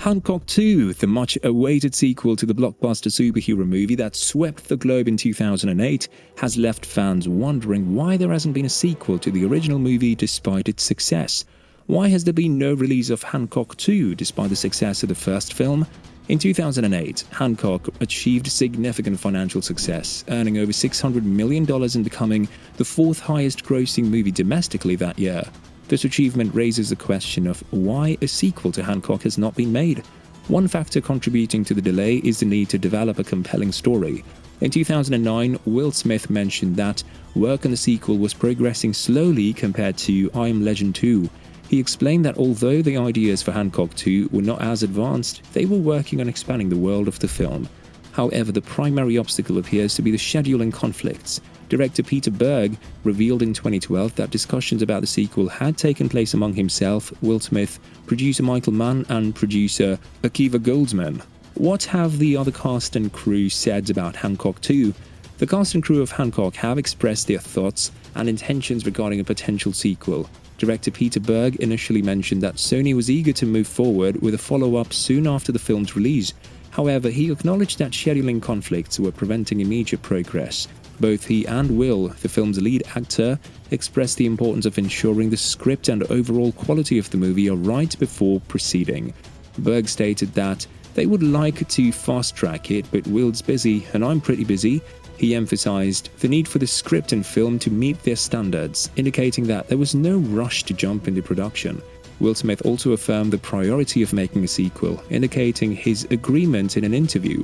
Hancock 2, the much-awaited sequel to the blockbuster superhero movie that swept the globe in 2008, has left fans wondering why there hasn't been a sequel to the original movie despite its success. Why has there been no release of Hancock 2 despite the success of the first film? In 2008, Hancock achieved significant financial success, earning over $600 million and becoming the fourth highest-grossing movie domestically that year. This achievement raises the question of why a sequel to Hancock has not been made. One factor contributing to the delay is the need to develop a compelling story. In 2009, Will Smith mentioned that work on the sequel was progressing slowly compared to I Am Legend 2. He explained that although the ideas for Hancock 2 were not as advanced, they were working on expanding the world of the film. However, the primary obstacle appears to be the scheduling conflicts. Director Peter Berg revealed in 2012 that discussions about the sequel had taken place among himself, Will Smith, producer Michael Mann, and producer Akiva Goldsman. What have the other cast and crew said about Hancock 2? The cast and crew of Hancock have expressed their thoughts and intentions regarding a potential sequel. Director Peter Berg initially mentioned that Sony was eager to move forward with a follow-up soon after the film's release. However, he acknowledged that scheduling conflicts were preventing immediate progress. Both he and Will, the film's lead actor, expressed the importance of ensuring the script and overall quality of the movie are right before proceeding. Berg stated that they would like to fast-track it, but Will's busy and I'm pretty busy. He emphasized the need for the script and film to meet their standards, indicating that there was no rush to jump into production. Will Smith also affirmed the priority of making a sequel, indicating his agreement in an interview.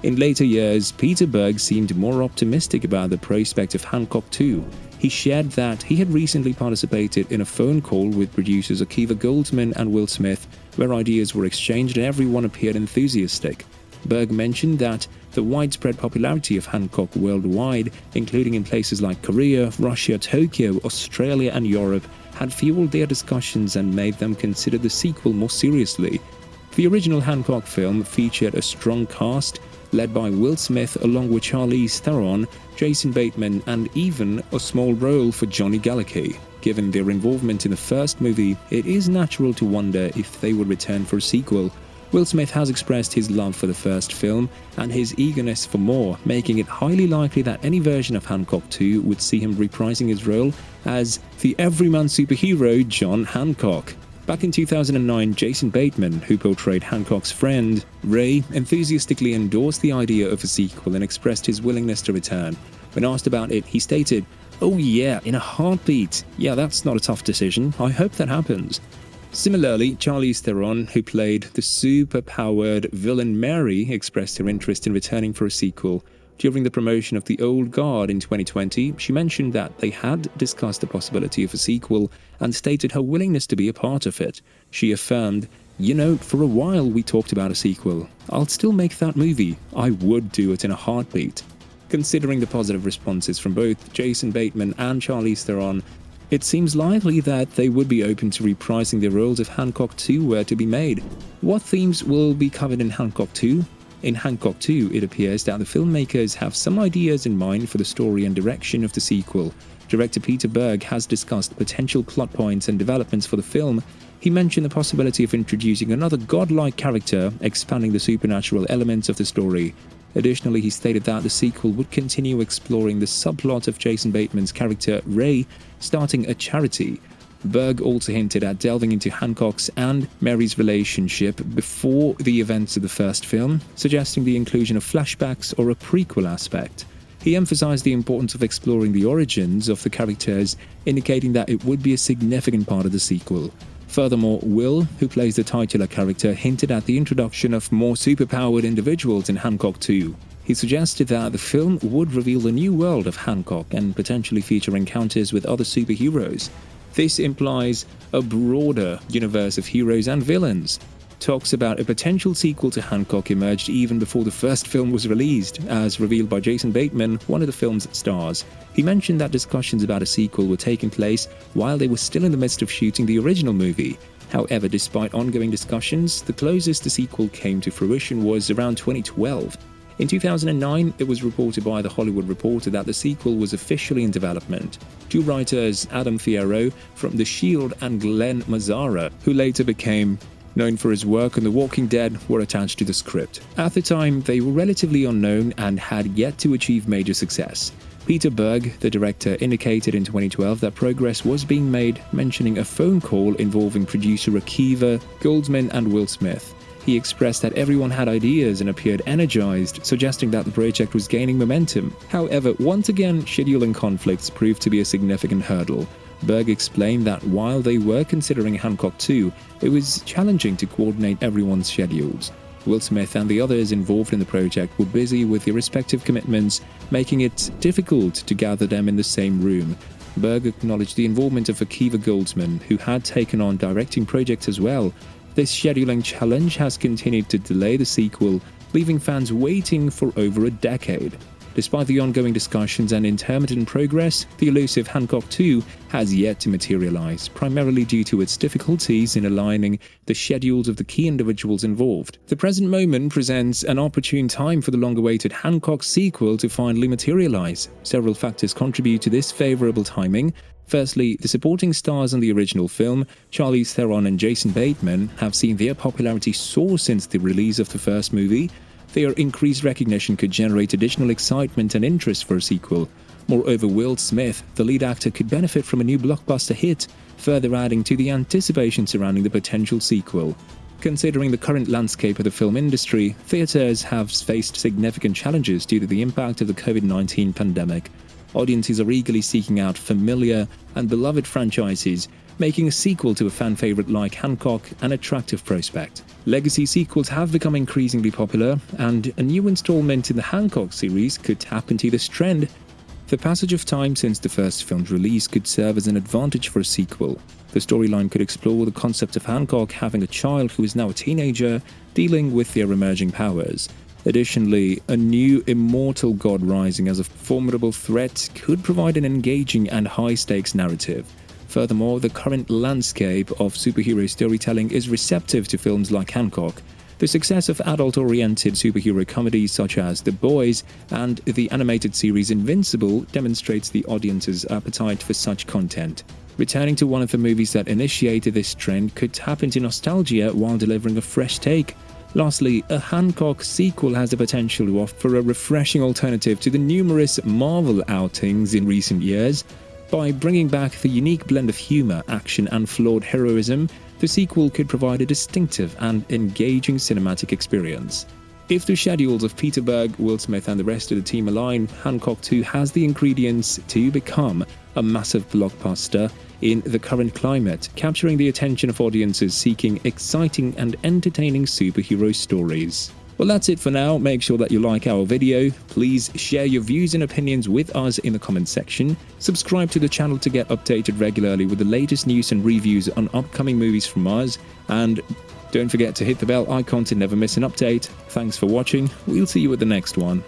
In later years, Peter Berg seemed more optimistic about the prospect of Hancock 2. He shared that he had recently participated in a phone call with producers Akiva Goldsman and Will Smith, where ideas were exchanged and everyone appeared enthusiastic. Berg mentioned that the widespread popularity of Hancock worldwide, including in places like Korea, Russia, Tokyo, Australia, and Europe, had fueled their discussions and made them consider the sequel more seriously. The original Hancock film featured a strong cast, led by Will Smith along with Charlize Theron, Jason Bateman, and even a small role for Johnny Galecki. Given their involvement in the first movie, it is natural to wonder if they would return for a sequel. Will Smith has expressed his love for the first film and his eagerness for more, making it highly likely that any version of Hancock 2 would see him reprising his role as the everyman superhero John Hancock. Back in 2009, Jason Bateman, who portrayed Hancock's friend, Ray, enthusiastically endorsed the idea of a sequel and expressed his willingness to return. When asked about it, he stated, "Oh yeah, in a heartbeat. Yeah, that's not a tough decision. I hope that happens." Similarly, Charlize Theron, who played the super-powered villain Mary, expressed her interest in returning for a sequel. During the promotion of The Old Guard in 2020, she mentioned that they had discussed the possibility of a sequel and stated her willingness to be a part of it. She affirmed, "You know, for a while we talked about a sequel. I'll still make that movie. I would do it in a heartbeat." Considering the positive responses from both Jason Bateman and Charlize Theron, it seems likely that they would be open to reprising their roles if Hancock 2 were to be made. What themes will be covered in Hancock 2? In Hancock 2, it appears that the filmmakers have some ideas in mind for the story and direction of the sequel. Director Peter Berg has discussed potential plot points and developments for the film. He mentioned the possibility of introducing another godlike character, expanding the supernatural elements of the story. Additionally, he stated that the sequel would continue exploring the subplot of Jason Bateman's character, Ray, starting a charity. Berg also hinted at delving into Hancock's and Mary's relationship before the events of the first film, suggesting the inclusion of flashbacks or a prequel aspect. He emphasized the importance of exploring the origins of the characters, indicating that it would be a significant part of the sequel. Furthermore, Will, who plays the titular character, hinted at the introduction of more superpowered individuals in Hancock 2. He suggested that the film would reveal a new world of Hancock and potentially feature encounters with other superheroes. This implies a broader universe of heroes and villains. Talks about a potential sequel to Hancock emerged even before the first film was released, as revealed by Jason Bateman, one of the film's stars. He mentioned that discussions about a sequel were taking place while they were still in the midst of shooting the original movie. However, despite ongoing discussions, the closest the sequel came to fruition was around 2012. In 2009, it was reported by The Hollywood Reporter that the sequel was officially in development. Two writers, Adam Fierro from The Shield and Glenn Mazzara, who later became known for his work on The Walking Dead, were attached to the script. At the time, they were relatively unknown and had yet to achieve major success. Peter Berg, the director, indicated in 2012 that progress was being made, mentioning a phone call involving producer Akiva, Goldsman and Will Smith. He expressed that everyone had ideas and appeared energized, suggesting that the project was gaining momentum. However, once again, scheduling conflicts proved to be a significant hurdle. Berg explained that while they were considering Hancock 2, it was challenging to coordinate everyone's schedules. Will Smith and the others involved in the project were busy with their respective commitments, making it difficult to gather them in the same room. Berg acknowledged the involvement of Akiva Goldsman, who had taken on directing projects as well. This scheduling challenge has continued to delay the sequel, leaving fans waiting for over a decade. Despite the ongoing discussions and intermittent progress, the elusive Hancock 2 has yet to materialize, primarily due to its difficulties in aligning the schedules of the key individuals involved. The present moment presents an opportune time for the long-awaited Hancock sequel to finally materialize. Several factors contribute to this favorable timing. Firstly, the supporting stars in the original film, Charlize Theron and Jason Bateman, have seen their popularity soar since the release of the first movie. Their increased recognition could generate additional excitement and interest for a sequel. Moreover, Will Smith, the lead actor, could benefit from a new blockbuster hit, further adding to the anticipation surrounding the potential sequel. Considering the current landscape of the film industry, theaters have faced significant challenges due to the impact of the COVID-19 pandemic. Audiences are eagerly seeking out familiar and beloved franchises, making a sequel to a fan favorite like Hancock an attractive prospect. Legacy sequels have become increasingly popular, and a new installment in the Hancock series could tap into this trend. The passage of time since the first film's release could serve as an advantage for a sequel. The storyline could explore the concept of Hancock having a child who is now a teenager, dealing with their emerging powers. Additionally, a new immortal god rising as a formidable threat could provide an engaging and high-stakes narrative. Furthermore, the current landscape of superhero storytelling is receptive to films like Hancock. The success of adult-oriented superhero comedies such as The Boys and the animated series Invincible demonstrates the audience's appetite for such content. Returning to one of the movies that initiated this trend could tap into nostalgia while delivering a fresh take. Lastly, a Hancock sequel has the potential to offer a refreshing alternative to the numerous Marvel outings in recent years. By bringing back the unique blend of humor, action, and flawed heroism, the sequel could provide a distinctive and engaging cinematic experience. If the schedules of Peter Berg, Will Smith, and the rest of the team align, Hancock 2 has the ingredients to become a massive blockbuster in the current climate, capturing the attention of audiences seeking exciting and entertaining superhero stories. Well, that's it for now. Make sure that you like our video. Please share your views and opinions with us in the comments section. Subscribe to the channel to get updated regularly with the latest news and reviews on upcoming movies from us. And don't forget to hit the bell icon to never miss an update. Thanks for watching. We'll see you at the next one.